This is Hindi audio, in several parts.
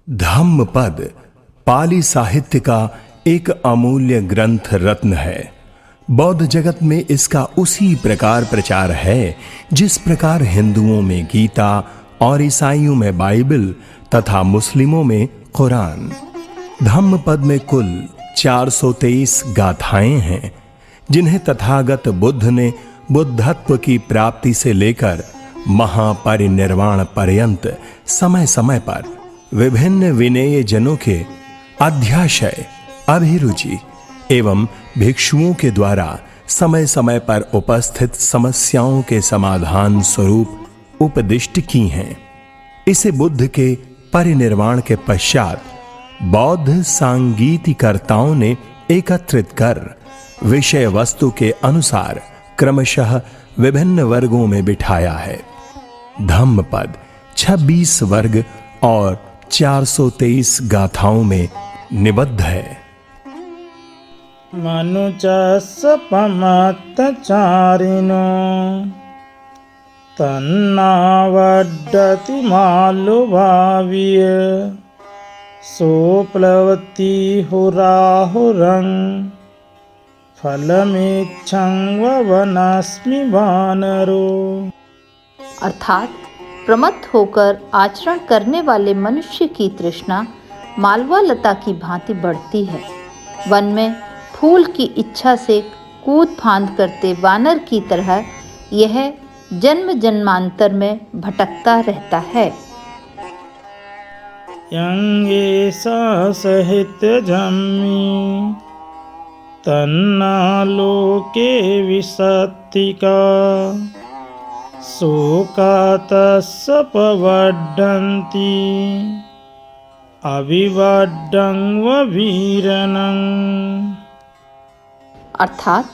धम्मपद पाली साहित्य का एक अमूल्य ग्रंथ रत्न है। बौद्ध जगत में इसका उसी प्रकार प्रचार है जिस प्रकार हिंदुओं में गीता और ईसाइयों में बाइबल तथा मुस्लिमों में कुरान। धम्मपद में कुल 423 गाथाएं हैं जिन्हें तथागत बुद्ध ने बुद्धत्व की प्राप्ति से लेकर महापरिनिर्वाण पर्यंत समय समय पर विभिन्न विनेय जनों के अध्याशय, अभिरुचि एवं भिक्षुओं के द्वारा समय समय पर उपस्थित समस्याओं के समाधान स्वरूप उपदिष्ट की हैं। इसे बुद्ध के परिनिर्वाण के पश्चात बौद्ध सांगीतिकर्ताओं ने एकत्रित कर विषय वस्तु के अनुसार क्रमशः विभिन्न वर्गों में बिठाया है। धम्मपद 26 वर्ग और 423 गाथाओं में निबद्ध है। मनुजस्य पमत्तचारिणो तन्नावड्डति माल्लुभाव्य सोप्लवति हुराहुरं फलमेच्छं वनस्मि वानरो। अर्थात प्रमत्त होकर आचरण करने वाले मनुष्य की तृष्णा मालवा लता की भांति बढ़ती है। वन में फूल की इच्छा से कूद फांद करते वानर की तरह यह जन्म जन्मांतर में भटकता रहता है। यंगेसा साहित्य जम्मी तन्ना लोके विसत्तिका शोकातस्य पवड्डन्ति अविवड्डं वीरनं। अर्थात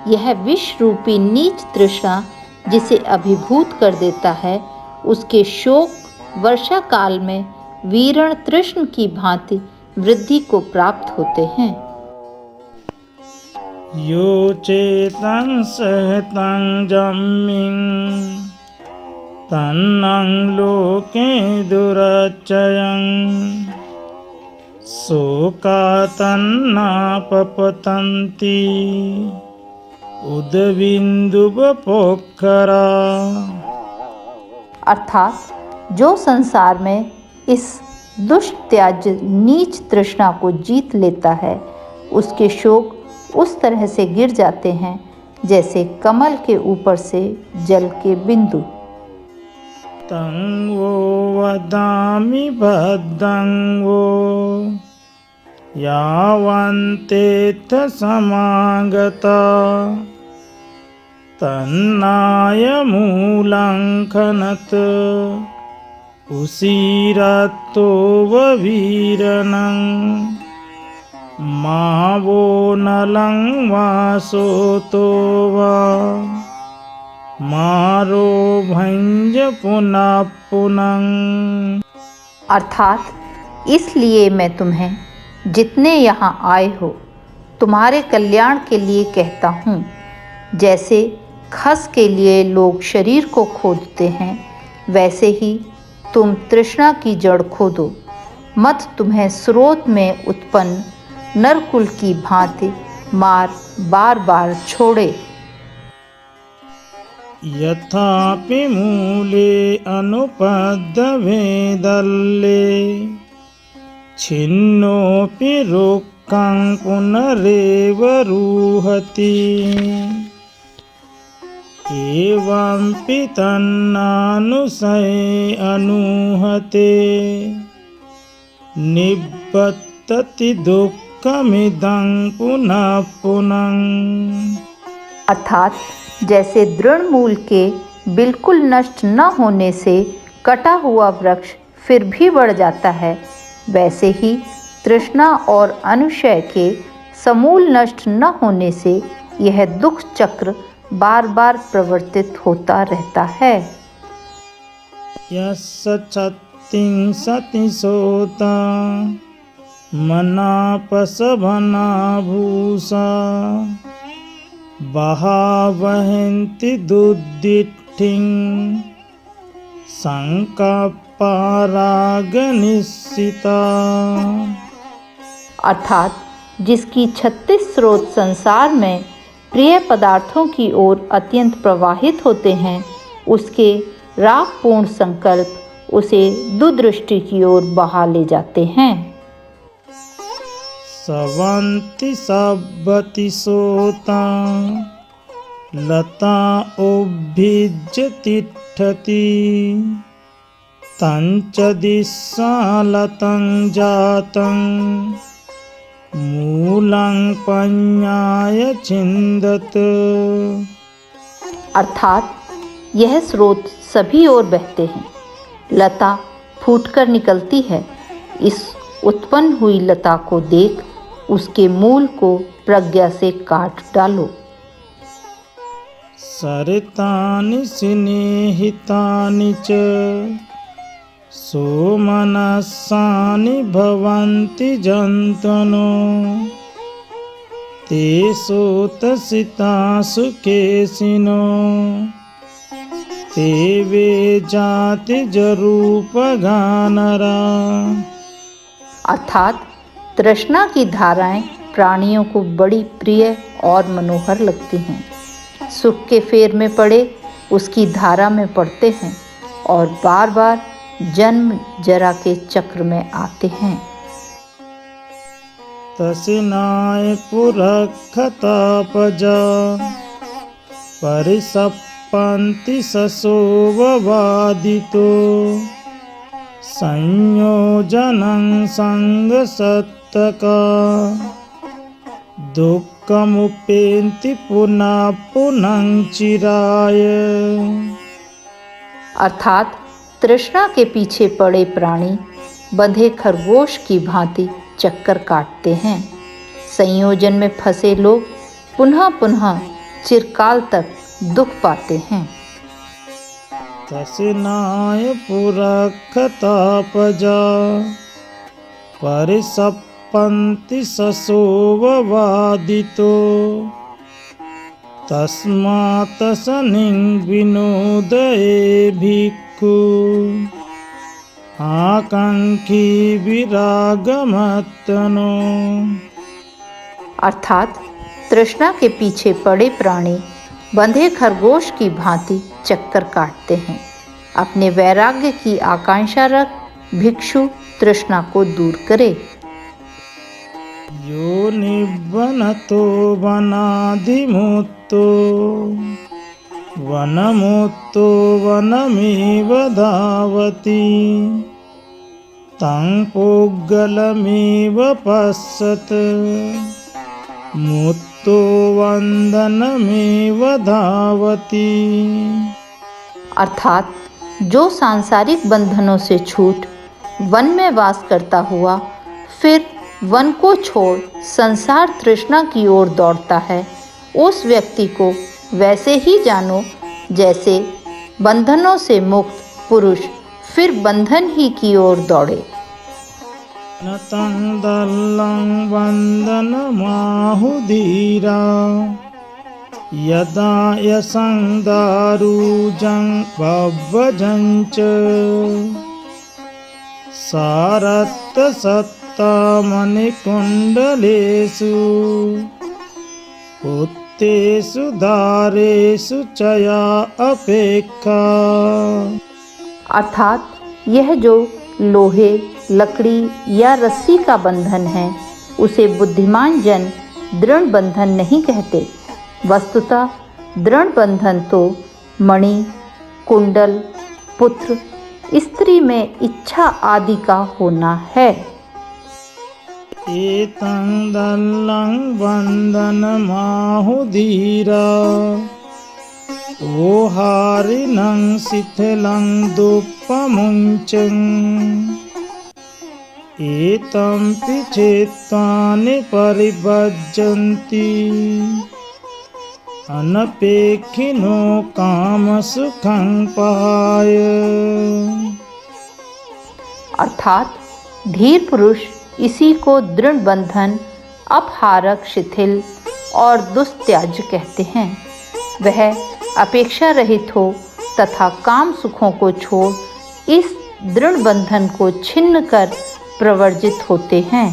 यह विष रूपी नीच तृष्णा जिसे अभिभूत कर देता है, उसके शोक वर्षा काल में वीरण तृष्ण की भांति वृद्धि को प्राप्त होते हैं। यो चेतं सहतं जम्मिं तन्नं लोके दुरच्चयं शोकातन्नापपतन्ति उदबिन्दुवपोखरा। अर्थात जो संसार में इस दुष्ट त्याज्य नीच तृष्णा को जीत लेता है, उसके शोक उस तरह से गिर जाते हैं जैसे कमल के ऊपर से जल के बिंदु। तं वो वदामि भद्रं वो यावन्तेऽथ समागता तन्नायमूलं खनत उसीरतो ववीरणं मा वो नलं वासोतो वा मारो भंज पुनः पुनः। अर्थात इसलिए मैं तुम्हें जितने यहाँ आए हो तुम्हारे कल्याण के लिए कहता हूँ। जैसे खस के लिए लोग शरीर को खोदते हैं, वैसे ही तुम तृष्णा की जड़ खोदो। मत तुम्हें स्रोत में उत्पन्न नरकुल की भांति मार बार बार छोड़े। यथापि मूले अनुपद्रवेदल्ले छिन्नोऽपि रुक्खं पुनरेव रुहति एवंपि तन्नानुशये अनुहते निबद्धति दुःखमिदं पुनः पुनः। अर्थात जैसे दृढ़ मूल के बिल्कुल नष्ट न होने से कटा हुआ वृक्ष फिर भी बढ़ जाता है, वैसे ही तृष्णा और अनुशय के समूल नष्ट न होने से यह दुख चक्र बार बार प्रवर्तित होता रहता है। यस्य छत्तिं सति सोता मनापसभना भूषा बहावहन्ति दुद्दिठिं संकप्प पारागनिश्चिता। अर्थात जिसकी 36 स्रोत संसार में प्रिय पदार्थों की ओर अत्यंत प्रवाहित होते हैं, उसके रागपूर्ण संकल्प उसे दुदृष्टि की ओर बहा ले जाते हैं। सवंति सब्बति सोता लता उभिज्य तिष्ठति तंच दिशा लतं जातं मूलं पन्याय छिंदत। अर्थात यह स्रोत सभी ओर बहते हैं, लता फूटकर निकलती है। इस उत्पन्न हुई लता को देख उसके मूल को प्रज्ञा से काट डालो। सरितानि स्नेहितानि च सोमनस्सानि भवन्ति जन्तनो ते सोतसितासु केशिनो ते वे जाति जरूपगानरा। अर्थात तृष्णा की धाराएं प्राणियों को बड़ी प्रिय और मनोहर लगती हैं। सुख के फेर में पड़े उसकी धारा में पड़ते हैं और बार बार जन्म जरा के चक्र में आते हैं। तसिनाय पुरखतापजा परिसप्पन्ति ससोववादितो संयोजनं संगसत्तका दुःखमुपेन्ति पुनः पुनः चिराय। अर्थात तृष्णा के पीछे पड़े प्राणी बंधे खरगोश की भांति चक्कर काटते हैं। संयोजन में फंसे लोग पुनः पुनः चिरकाल तक दुख पाते हैं। तसिनाय पुरखतापजा परिसप्पन्ति ससोववादितो तस्मात् शनिं विनोदये भिक्खु आकांक्षी विरागमत्तनो। अर्थात तृष्णा के पीछे पड़े प्राणी बंधे खरगोश की भांति चक्कर काटते हैं। अपने वैराग्य की आकांक्षा रख भिक्षु तृष्णा को दूर करे। यो निबनतो वनाधिमुत्तो वनमुत्तो वनमेव धावति तं पुग्गलमेव पश्यत मुत्तो वंदनमेव धावति। अर्थात जो सांसारिक बंधनों से छूट वन में वास करता हुआ फिर वन को छोड़ संसार तृष्णा की ओर दौड़ता है, उस व्यक्ति को वैसे ही जानो जैसे बंधनों से मुक्त पुरुष फिर बंधन ही की ओर दौड़े। नतं दल्लं वन्दनमाहुधीरा यदा यशं दारुजं भवजञ्च सारत्तसत्तामणिकुण्डलेषु उत्तेषु दारेषु चया अपेक्षा। अर्थात यह जो लोहे लकड़ी या रस्सी का बंधन है उसे बुद्धिमान जन दृढ़ बंधन नहीं कहते। वस्तुतः दृढ़ बंधन तो मणि, कुंडल, पुत्र, स्त्री में इच्छा आदि का होना है। एतं दल्लं वन्दनमाहुधीरा ओहारिणं शिथिलं दुःखमुञ्चं एतं पिछेत्तानि परिभजन्ति अनपेक्षिनो कामसुखं पाय। अर्थात धीर पुरुष इसी को दृढ़ बंधन, अपहारक, शिथिल और दुस्त्याज्य कहते हैं। वह अपेक्षा रहित हो तथा काम सुखों को छोड़ इस दृढ़ बंधन को छिन्न कर प्रवर्जित होते हैं।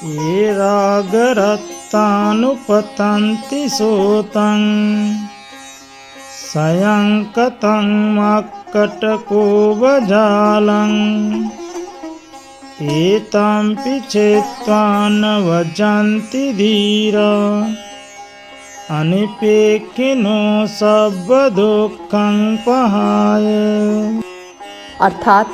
ये रागरत्तानुपतन्ति सोतं सयंकतं मक्कटकोपजालं एतं छित्त्वा न वजन्ति धीरा अनिपेक्षिनो सर्वदुःखं पहाय। अर्थात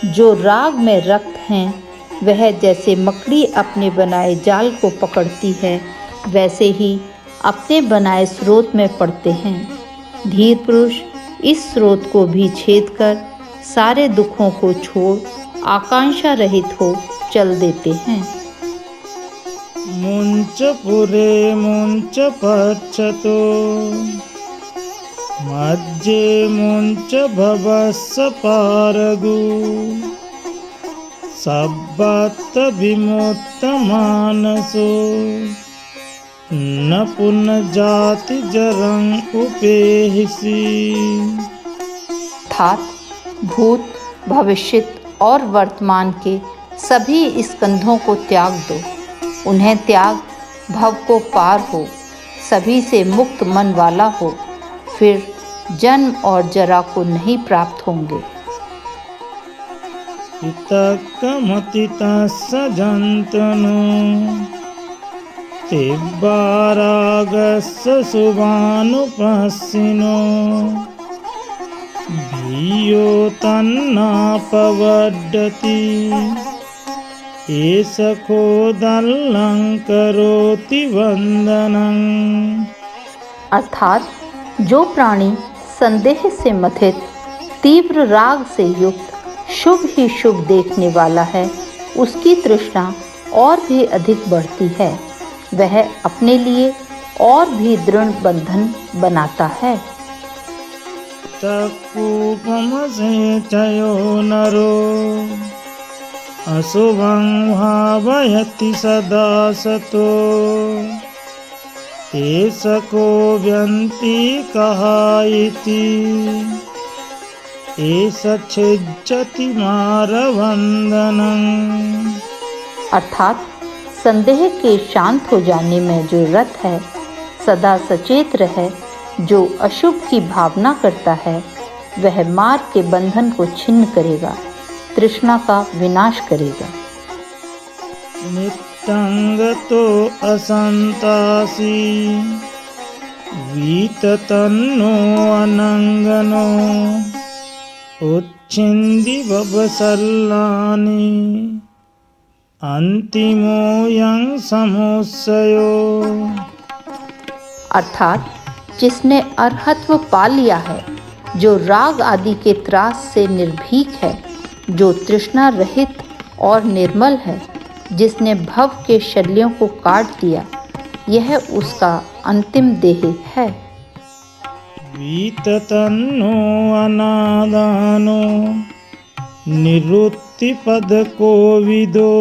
जो राग में रक्त हैं वह जैसे मकड़ी अपने बनाए जाल को पकड़ती है वैसे ही अपने बनाए स्रोत में पड़ते हैं। धीर पुरुष इस स्रोत को भी छेद कर सारे दुखों को छोड़ आकांक्षा रहित हो चल देते हैं। मुंच पुरे मुंच पच्छतो मज्जे मुंच भवस्स पारगु सब्बत विमुक्त मानसो न पुनर्जाति जरं उपेहिसी। अर्थात भूत, भविष्यत और वर्तमान के सभी स्कंधों को त्याग दो, उन्हें त्याग भव को पार हो, सभी से मुक्त मन वाला हो, फिर जन्म और जरा को नहीं प्राप्त होंगे। इतकमतितस्य जन्तनो तिब्बारागस्य शुभानुपस्सिनो भियो तन्नापवड्डति एष खोदल्लं करोति वन्दनं। अर्थात जो प्राणी संदेह से मथित तीव्र राग से युक्त शुभ ही शुभ देखने वाला है उसकी तृष्णा और भी अधिक बढ़ती है, वह अपने लिए और भी दृढ़ बंधन बनाता है। तत्कूपमसेचयो नरो अशुभं भावयति सदा सतो एष को व्यन्ति कः इति एष छिज्जति मारवन्दनं। अर्थात संदेह के शांत हो जाने में जो रत है, सदा सचेत रहे, जो अशुभ की भावना करता है वह मार के बंधन को छिन्न करेगा, तृष्णा का विनाश करेगा। नित्यंगतो असंतासी वीततन्नो अनंगनो उच्छिन्दी बबसल्लानि अंतिमो यं समुच्चयो। अर्थात जिसने अरहत्व पा लिया है, जो राग आदि के त्रास से निर्भीक है, जो तृष्णा रहित और निर्मल है, जिसने भव के शल्यों को काट दिया, यह उसका अंतिम देह है। वीततन्नो अनादानो निरुक्तिपद कोविदो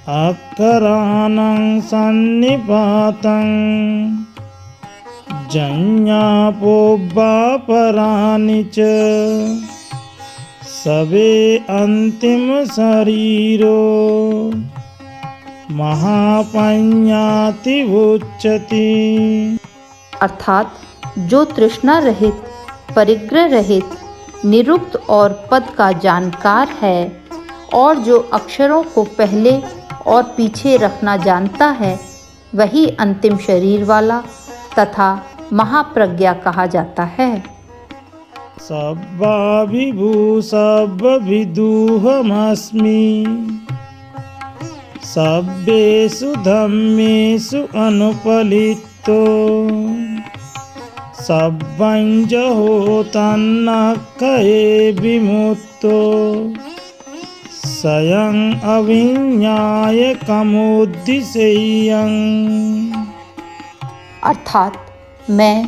अकरानं सन्निपातं जඤ्ञापोऽव्यापराणि च सबे अंतिम शरीरो महापඤ्याति उच्यते। अर्थात जो तृष्णा रहित, परिग्रह रहित, निरुक्त और पद का जानकार है और जो अक्षरों को पहले और पीछे रखना जानता है, वही अंतिम शरीर वाला तथा महाप्रज्ञा कहा जाता है। सब्बा विभू सब्बविदुहमस्मि सब्बेषु धम्मेषु अनुपलितो सब्बञ्जहो तन्नक्खये विमुक्तो स्वयं अविज्ञायकमुद्दिशेयं। अर्थात मैं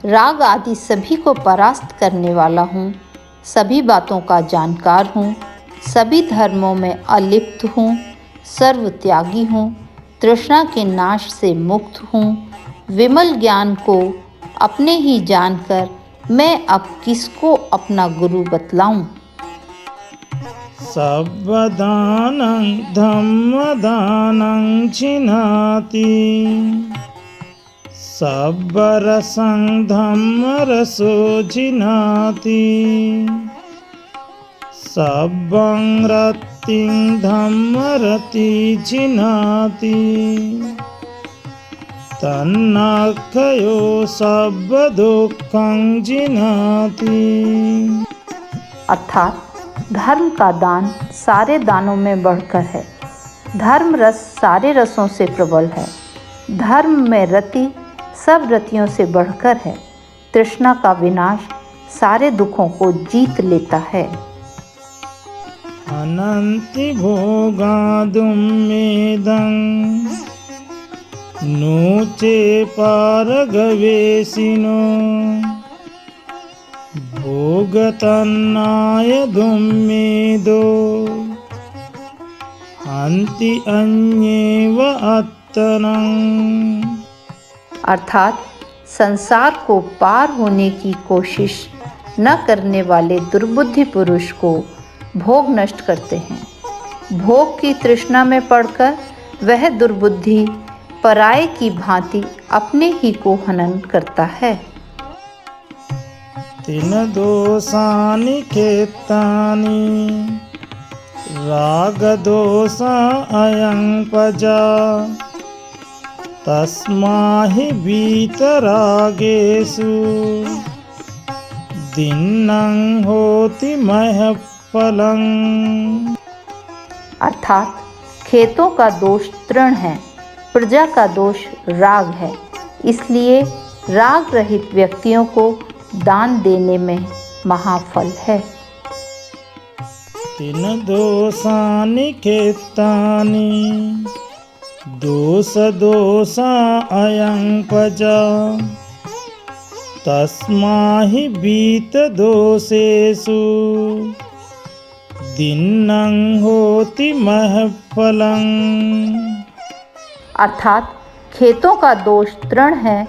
राग आदि सभी को परास्त करने वाला हूँ, सभी बातों का जानकार हूँ, सभी धर्मों में अलिप्त हूँ, सर्व त्यागी हूँ, तृष्णा के नाश से मुक्त हूँ, विमल ज्ञान को अपने ही जानकर मैं अब किसको अपना गुरु बतलाऊं? सब्बदानं धम्मदानं छिनाति सब्बरसं धम्मरसो छिनाति सब्बं रतिं धम्मरति छिनाति तन्नाख्यो सब्बदुःखं छिनाति। अर्थात धर्म का दान सारे दानों में बढ़कर है। धर्म रस सारे रसों से प्रबल है। धर्म में रति सब रतियों से बढ़कर है। तृष्णा का विनाश सारे दुखों को जीत लेता है। अनंति भोगादुम मेदं नूचे पारगवेसिनो भोगतन्नाय दुम्मेदो हन्ति अन्येव अत्तनं। अर्थात संसार को पार होने की कोशिश न करने वाले दुर्बुद्धि पुरुष को भोग नष्ट करते हैं। भोग की तृष्णा में पड़कर वह दुर्बुद्धि पराये की भांति अपने ही को हनन करता है। तिन दोषानि खेतानि रागदोषा अयं पजा तस्माहि वीतरागेषु दिन्नं होति महफलं। अर्थात खेतों का दोष तृण है, प्रजा का दोष राग है। इसलिए राग रहित व्यक्तियों को दान देने में महाफल है। तिन दोषानि खेतानि दोष दोषा अयं पजा तस्माहि वीत दोषेषु दिन्नं होति महफलं। अर्थात खेतों का दोष तृण है,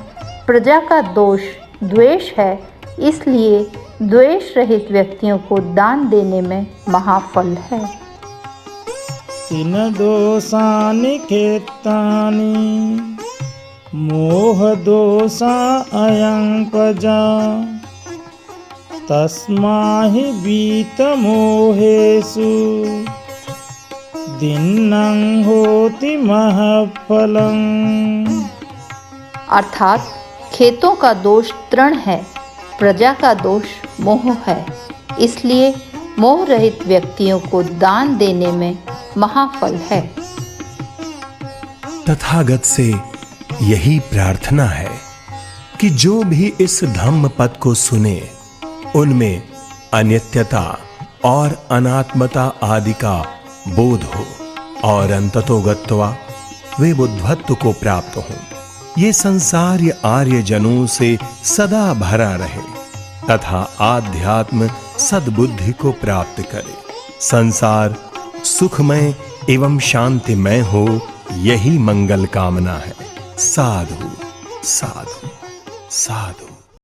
प्रजा का दोष द्वेष है। इसलिए द्वेष रहित व्यक्तियों को दान देने में महाफल है। तिन दोषानि खेतानि मोह दोषा अयं पजा तस्माहि वीत मोहेषु दिन्नं होति महफलं। अर्थात खेतों का दोष तृण है, प्रजा का दोष मोह है। इसलिए मोह रहित व्यक्तियों को दान देने में महाफल है। तथागत से यही प्रार्थना है कि जो भी इस धम्म पद को सुने उनमें अनित्यता और अनात्मता आदि का बोध हो और अंततोगत्वा वे बुद्धत्व को प्राप्त हों। ये संसार ये आर्य जनों से सदा भरा रहे तथा आध्यात्म सद्बुद्धि को प्राप्त करे। संसार सुखमय एवं शांतिमय हो, यही मंगल कामना है। साधु साधु साधु।